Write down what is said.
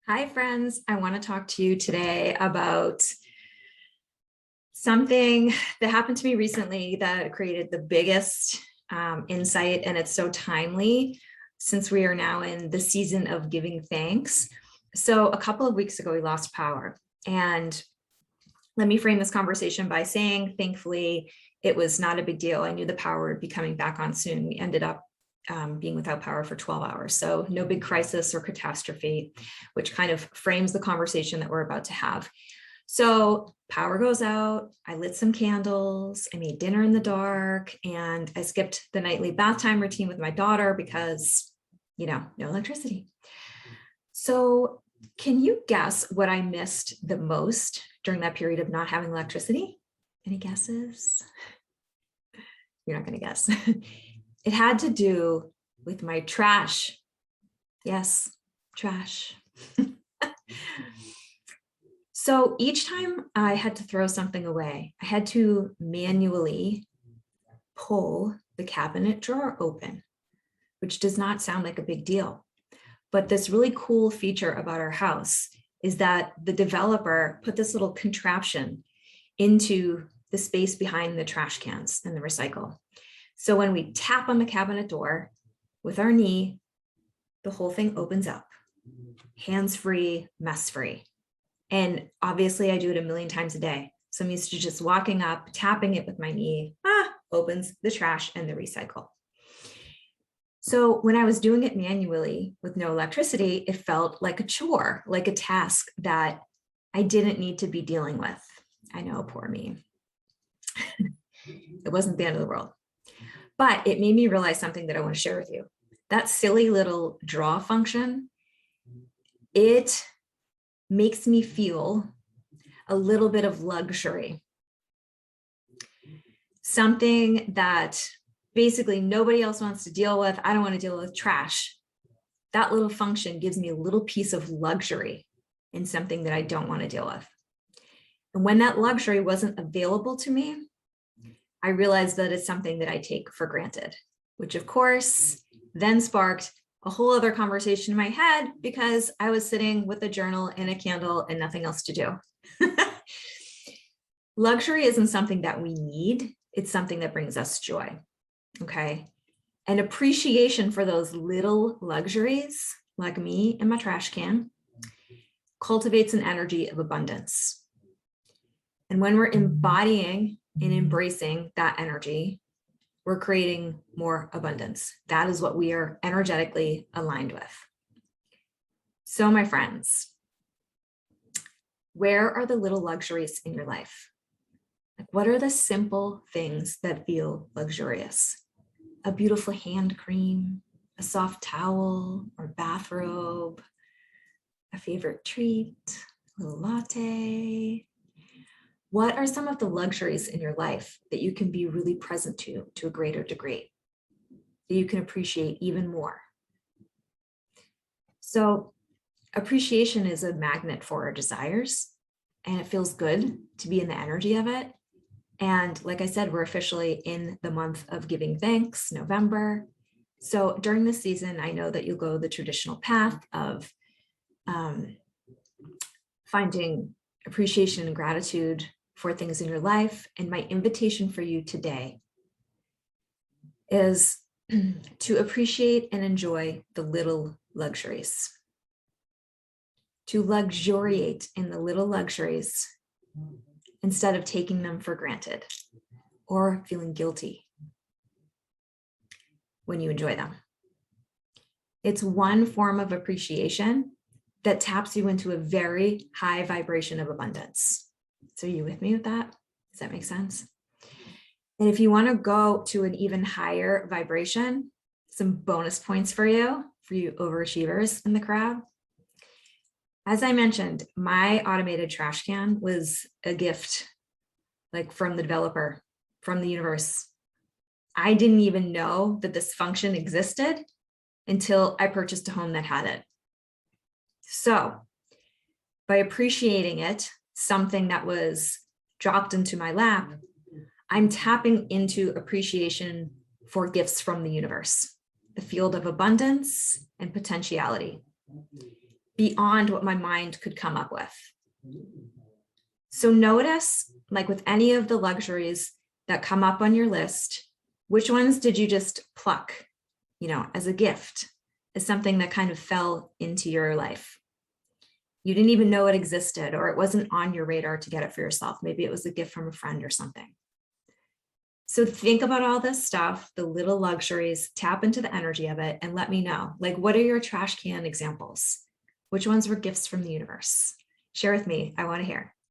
Hi, friends. I want to talk to you today about something that happened to me recently that created the biggest insight, and it's so timely since we are now in the season of giving thanks. So a couple of weeks ago, we lost power. And let me frame this conversation by saying, thankfully, it was not a big deal. I knew the power would be coming back on soon. We ended up being without power for 12 hours. So no big crisis or catastrophe, which kind of frames the conversation that we're about to have. So power goes out. I lit some candles. I made dinner in the dark, and I skipped the nightly bath time routine with my daughter because, no electricity. So can you guess what I missed the most during that period of not having electricity? Any guesses? You're not going to guess. It had to do with my trash. Yes, trash. So each time I had to throw something away, I had to manually pull the cabinet drawer open, which does not sound like a big deal. But this really cool feature about our house is that the developer put this little contraption into the space behind the trash cans and the recycle. So when we tap on the cabinet door with our knee, the whole thing opens up, hands-free, mess-free. And obviously I do it a million times a day. So I'm used to just walking up, tapping it with my knee, opens the trash and the recycle. So when I was doing it manually with no electricity, it felt like a chore, like a task that I didn't need to be dealing with. I know, poor me. It wasn't the end of the world. But it made me realize something that I want to share with you. That silly little draw function, it makes me feel a little bit of luxury. Something that basically nobody else wants to deal with. I don't want to deal with trash. That little function gives me a little piece of luxury in something that I don't want to deal with. And when that luxury wasn't available to me, I realized that it's something that I take for granted, which of course then sparked a whole other conversation in my head because I was sitting with a journal and a candle and nothing else to do. Luxury isn't something that we need. It's something that brings us joy. Okay. And appreciation for those little luxuries, like me and my trash can, cultivates an energy of abundance. And when we're embodying and embracing that energy, we're creating more abundance. That is what we are energetically aligned with. So my friends, where are the little luxuries in your life? Like, what are the simple things that feel luxurious? A beautiful hand cream, a soft towel or bathrobe, a favorite treat, a little latte. What are some of the luxuries in your life that you can be really present to a greater degree, that you can appreciate even more? So appreciation is a magnet for our desires, and it feels good to be in the energy of it. And like I said, we're officially in the month of giving thanks, November. So during this season, I know that you'll go the traditional path of finding appreciation and gratitude for things in your life. And my invitation for you today is to appreciate and enjoy the little luxuries, to luxuriate in the little luxuries instead of taking them for granted or feeling guilty when you enjoy them. It's one form of appreciation that taps you into a very high vibration of abundance. So are you with me with that? Does that make sense? And if you want to go to an even higher vibration, some bonus points for you overachievers in the crowd. As I mentioned, my automated trash can was a gift, like from the developer, from the universe. I didn't even know that this function existed until I purchased a home that had it. So by appreciating it, something that was dropped into my lap, I'm tapping into appreciation for gifts from the universe, the field of abundance and potentiality. beyond what my mind could come up with. So notice, like with any of the luxuries that come up on your list, which ones did you just pluck, as a gift, as something that kind of fell into your life? You didn't even know it existed, or it wasn't on your radar to get it for yourself. Maybe it was a gift from a friend or something. So think about all this stuff, the little luxuries, tap into the energy of it, and let me know, like, what are your trash can examples? Which ones were gifts from the universe? Share with me. I want to hear.